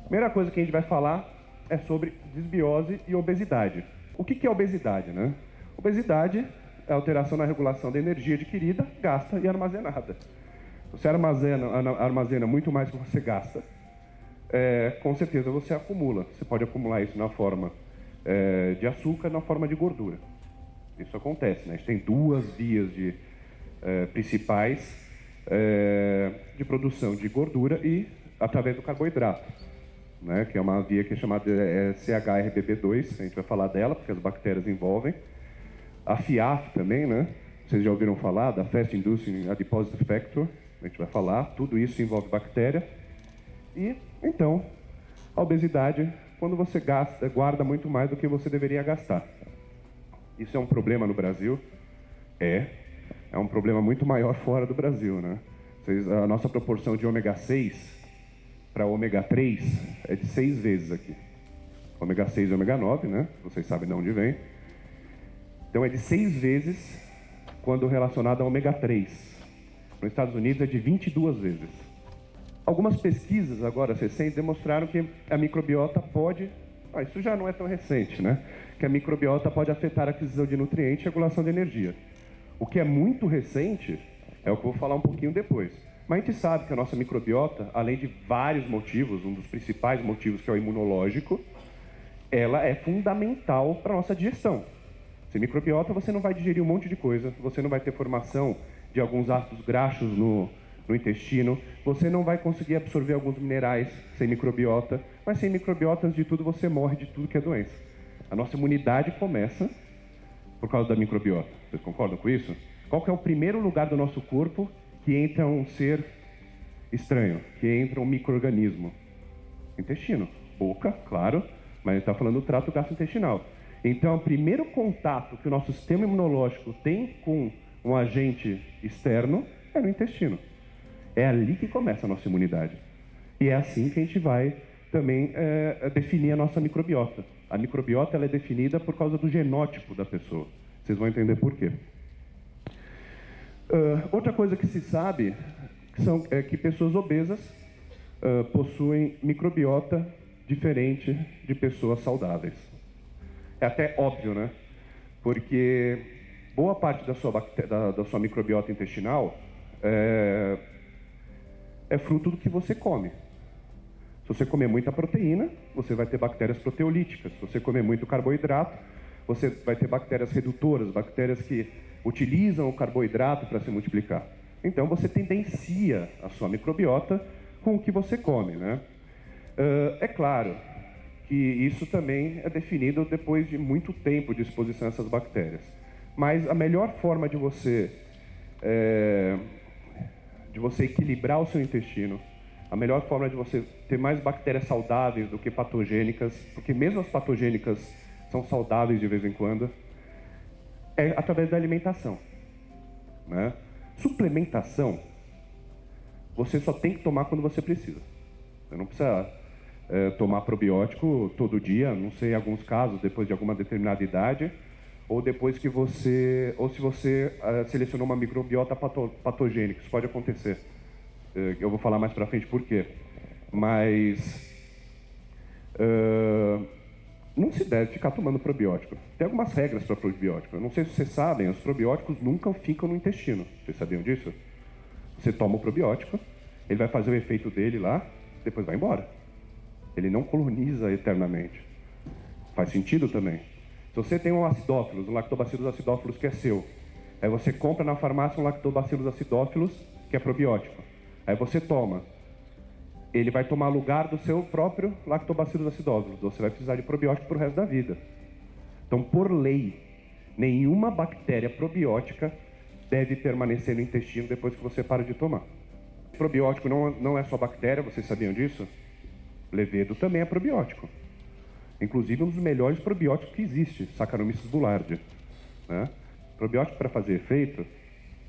Primeira coisa que a gente vai falar é sobre desbiose e obesidade. O que é obesidade, né? Obesidade é a alteração na regulação da energia adquirida, gasta e armazenada. Você armazena muito mais do que você gasta, com certeza você acumula. Você pode acumular isso na forma de açúcar e na forma de gordura. Isso acontece, né? A gente tem duas vias principais de produção de gordura e através do carboidrato, né? Que é uma via que é chamada CHRBP2, a gente vai falar dela porque as bactérias envolvem. A FIAF também, né? Vocês já ouviram falar da Fast Inducing Adiposity Factor, a gente vai falar, tudo isso envolve bactéria. E, então, a obesidade, quando você guarda muito mais do que você deveria gastar. Isso é um problema no Brasil? É um problema muito maior fora do Brasil, né? A nossa proporção de ômega 6 para ômega 3 é de 6 vezes aqui. Ômega 6 e ômega 9, né? Vocês sabem de onde vem. Então é de 6 vezes quando relacionado a ômega 3. Nos Estados Unidos é de 22 vezes. Algumas pesquisas agora recentes demonstraram que a microbiota pode... isso já não é tão recente, né? Que a microbiota pode afetar a aquisição de nutrientes e a regulação de energia. O que é muito recente é o que eu vou falar um pouquinho depois. Mas a gente sabe que a nossa microbiota, além de vários motivos, um dos principais motivos que é o imunológico, ela é fundamental para a nossa digestão. Sem microbiota você não vai digerir um monte de coisa, você não vai ter formação de alguns ácidos graxos no intestino, você não vai conseguir absorver alguns minerais sem microbiota, mas sem microbiota, antes de tudo, você morre de tudo que é doença. A nossa imunidade começa por causa da microbiota. Vocês concordam com isso? Qual que é o primeiro lugar do nosso corpo que entra um ser estranho, que entra um micro-organismo? Intestino. Boca, claro, mas a gente está falando do trato gastrointestinal. Então, o primeiro contato que o nosso sistema imunológico tem com um agente externo é no intestino. É ali que começa a nossa imunidade. E é assim que a gente vai também definir a nossa microbiota. A microbiota ela é definida por causa do genótipo da pessoa. Vocês vão entender por quê. Outra coisa que se sabe é que pessoas obesas possuem microbiota diferente de pessoas saudáveis. É até óbvio, né? Porque boa parte da sua microbiota intestinal é fruto do que você come. Se você comer muita proteína, você vai ter bactérias proteolíticas. Se você comer muito carboidrato, você vai ter bactérias redutoras, bactérias que utilizam o carboidrato para se multiplicar. Então você tendencia a sua microbiota com o que você come, né? É claro que isso também é definido depois de muito tempo de exposição a essas bactérias. Mas a melhor forma de você equilibrar o seu intestino, a melhor forma de você ter mais bactérias saudáveis do que patogênicas, porque mesmo as patogênicas são saudáveis de vez em quando, é através da alimentação, né? Suplementação, você só tem que tomar quando você precisa. Você não precisa tomar probiótico todo dia, não sei, em alguns casos, depois de alguma determinada idade, ou depois que ou se você selecionou uma microbiota patogênica, isso pode acontecer. Eu vou falar mais pra frente por quê. Mas não se deve ficar tomando probiótico. Tem algumas regras para probiótico. Eu não sei se vocês sabem, os probióticos nunca ficam no intestino. Vocês sabiam disso? Você toma o probiótico, ele vai fazer o efeito dele lá, depois vai embora. Ele não coloniza eternamente. Faz sentido também. Se você tem um acidófilos, um lactobacillus acidófilos que é seu, aí você compra na farmácia um lactobacillus acidófilos que é probiótico. Aí você toma. Ele vai tomar lugar do seu próprio lactobacillus acidófilos. Você vai precisar de probiótico pro resto da vida. Então, por lei, nenhuma bactéria probiótica deve permanecer no intestino depois que você para de tomar. Probiótico não é só bactéria, vocês sabiam disso? Levedo também é probiótico. Inclusive um dos melhores probióticos que existe, Saccharomyces boulardii, né? Probiótico, para fazer efeito,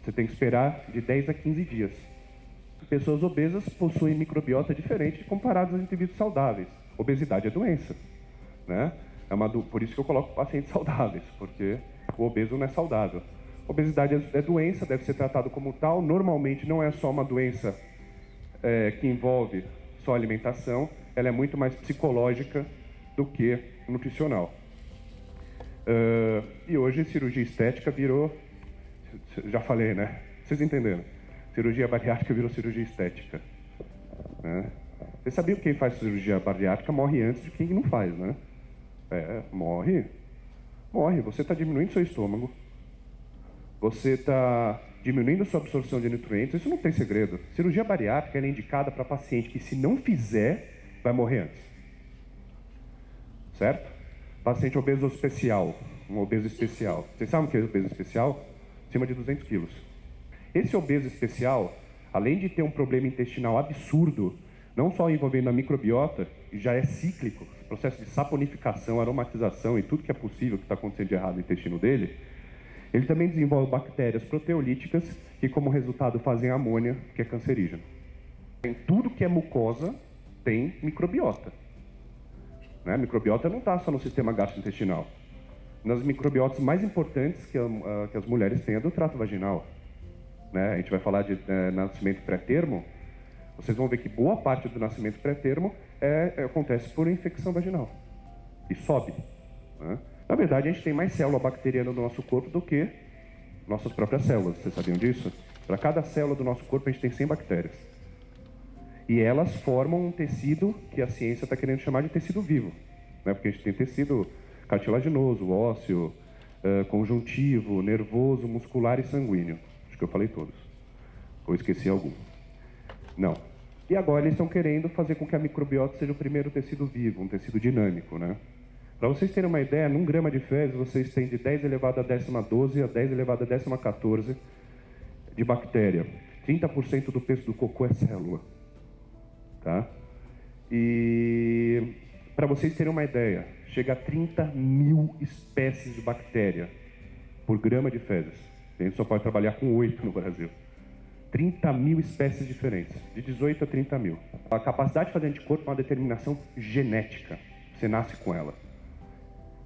você tem que esperar de 10 a 15 dias. Pessoas obesas possuem microbiota diferente comparadas aos indivíduos saudáveis. Obesidade é doença, né? Por isso que eu coloco pacientes saudáveis, porque o obeso não é saudável. Obesidade é doença, deve ser tratado como tal. Normalmente não é só uma doença que envolve só alimentação. ela é muito mais psicológica do que nutricional. E hoje cirurgia estética virou, já falei, né? Vocês entenderam? Cirurgia bariátrica virou cirurgia estética. Né? Vocês sabiam que quem faz cirurgia bariátrica morre antes de quem não faz, né? Morre. Você está diminuindo seu estômago. Você está diminuindo a sua absorção de nutrientes. Isso não tem segredo. Cirurgia bariátrica é indicada para paciente que, se não fizer, vai morrer antes. Certo? Paciente obeso especial. Um obeso especial. Vocês sabem o que é obeso especial? Acima de 200 quilos. Esse obeso especial, além de ter um problema intestinal absurdo, não só envolvendo a microbiota, já é cíclico, processo de saponificação, aromatização e tudo que é possível que está acontecendo de errado no intestino dele, ele também desenvolve bactérias proteolíticas que, como resultado, fazem amônia, que é cancerígeno. Em tudo que é mucosa, tem microbiota. Né? A microbiota não está só no sistema gastrointestinal. Nas microbiotas mais importantes que as mulheres têm é do trato vaginal. Né? A gente vai falar de nascimento pré-termo. Vocês vão ver que boa parte do nascimento pré-termo acontece por infecção vaginal. E sobe. Né? Na verdade, a gente tem mais célula bacteriana no nosso corpo do que nossas próprias células. Vocês sabiam disso? Para cada célula do nosso corpo, a gente tem 100 bactérias. E elas formam um tecido que a ciência está querendo chamar de tecido vivo. Né? Porque a gente tem tecido cartilaginoso, ósseo, conjuntivo, nervoso, muscular e sanguíneo. Acho que eu falei todos. Ou esqueci algum. Não. E agora eles estão querendo fazer com que a microbiota seja o primeiro tecido vivo, um tecido dinâmico, né? Para vocês terem uma ideia, num grama de fezes vocês têm de 10 elevado a 12 a 10 elevado a 14 de bactéria. 30% do peso do cocô é célula. Tá? E para vocês terem uma ideia, chega a 30.000 espécies de bactéria por grama de fezes. A gente só pode trabalhar com 8 no Brasil. 30.000 espécies diferentes, de 18 a 30.000. A capacidade de fazer anticorpo é uma determinação genética. Você nasce com ela.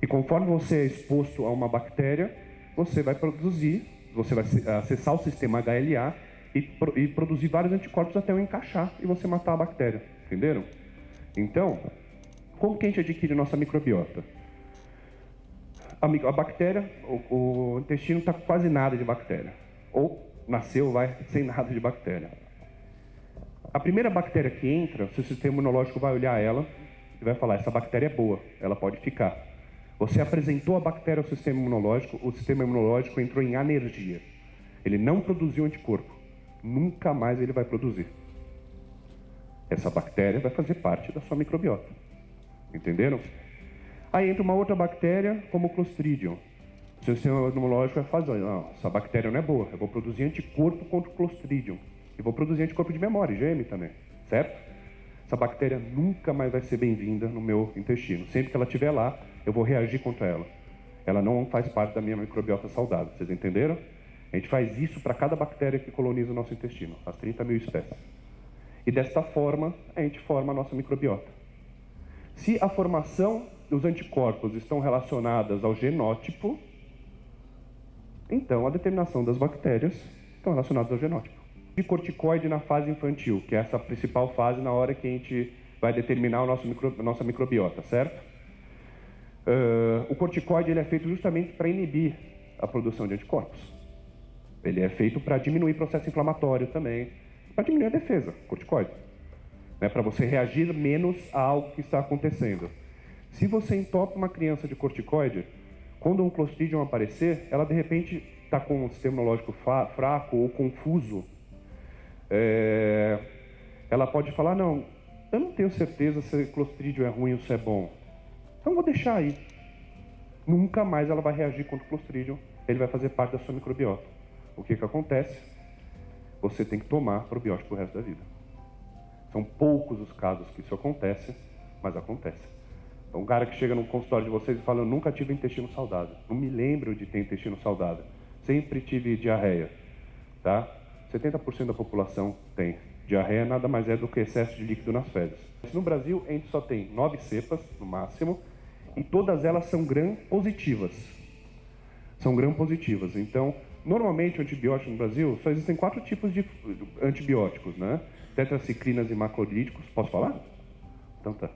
E conforme você é exposto a uma bactéria, você vai produzir, você vai acessar o sistema HLA e produzir vários anticorpos até eu encaixar e você matar a bactéria. Entenderam? Então, como que a gente adquire nossa microbiota? A bactéria, o intestino está com quase nada de bactéria. Ou nasceu, sem nada de bactéria. A primeira bactéria que entra, seu sistema imunológico vai olhar ela e vai falar, essa bactéria é boa, ela pode ficar. Você apresentou a bactéria ao sistema imunológico, o sistema imunológico entrou em alergia. Ele não produziu anticorpo. Nunca mais ele vai produzir. Essa bactéria vai fazer parte da sua microbiota. Entenderam? Aí entra uma outra bactéria, como o Clostridium. O seu sistema imunológico vai fazer, não, essa bactéria não é boa, eu vou produzir anticorpo contra o Clostridium. E vou produzir anticorpo de memória, IgM também, certo? Essa bactéria nunca mais vai ser bem-vinda no meu intestino. Sempre que ela estiver lá, eu vou reagir contra ela. Ela não faz parte da minha microbiota saudável, vocês entenderam? A gente faz isso para cada bactéria que coloniza o nosso intestino, as 30.000 espécies. E desta forma, a gente forma a nossa microbiota. Se a formação dos anticorpos estão relacionadas ao genótipo, então a determinação das bactérias estão relacionadas ao genótipo. De corticoide na fase infantil, que é essa principal fase na hora que a gente vai determinar a nossa microbiota, certo? O corticoide ele é feito justamente para inibir a produção de anticorpos. Ele é feito para diminuir o processo inflamatório também, para diminuir a defesa, corticoide. Né? Para você reagir menos a algo que está acontecendo. Se você entope uma criança de corticoide, quando um Clostridium aparecer, ela de repente está com um sistema imunológico fraco ou confuso. Ela pode falar, não, eu não tenho certeza se Clostridium é ruim ou se é bom. Então vou deixar aí. Nunca mais ela vai reagir contra o Clostridium, ele vai fazer parte da sua microbiota. O que acontece? Você tem que tomar probiótico pro resto da vida. São poucos os casos que isso acontece, mas acontece. Então, um cara que chega no consultório de vocês e fala, eu nunca tive intestino saudável. Não me lembro de ter intestino saudável. Sempre tive diarreia. Tá? 70% da população tem. Diarreia nada mais é do que excesso de líquido nas fezes. No Brasil, a gente só tem 9 cepas, no máximo, e todas elas são gram-positivas. São gram-positivas. Então, normalmente, o antibiótico no Brasil, só existem 4 tipos de antibióticos, né? Tetracicrinas e macrolídicos. Posso falar? Então tá.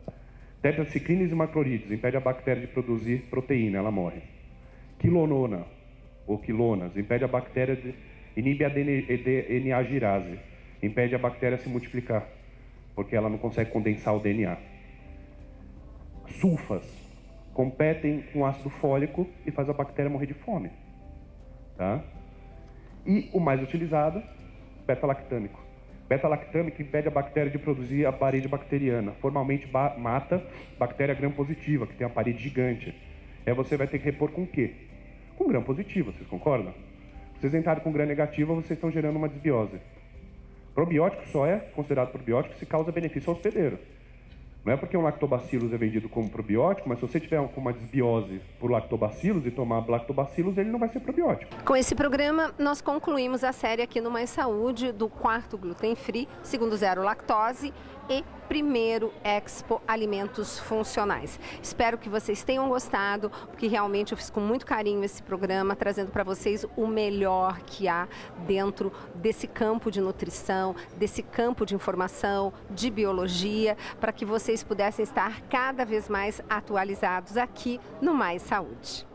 Tetraciclines e macrolides, impede a bactéria de produzir proteína, ela morre. Quilonona, ou quilonas, impede a bactéria de... inibe a DNA girase, impede a bactéria se multiplicar, porque ela não consegue condensar o DNA. Sulfas, competem com ácido fólico e faz a bactéria morrer de fome. Tá? E o mais utilizado, beta-lactâmico. Beta-lactâmico impede a bactéria de produzir a parede bacteriana. Formalmente mata bactéria gram-positiva, que tem a parede gigante. Aí você vai ter que repor com o quê? Com gram-positivo, vocês concordam? Vocês entraram com gram-negativa, vocês estão gerando uma desbiose. Probiótico só é considerado probiótico se causa benefício ao hospedeiro. Não é porque um lactobacillus é vendido como probiótico, mas se você tiver uma desbiose por lactobacillus e tomar lactobacillus, ele não vai ser probiótico. Com esse programa, nós concluímos a série aqui no Mais Saúde do 4º Gluten Free, 2º Zero Lactose e 1º Expo Alimentos Funcionais. Espero que vocês tenham gostado, porque realmente eu fiz com muito carinho esse programa, trazendo para vocês o melhor que há dentro desse campo de nutrição, desse campo de informação, de biologia, para que vocês pudessem estar cada vez mais atualizados aqui no Mais Saúde.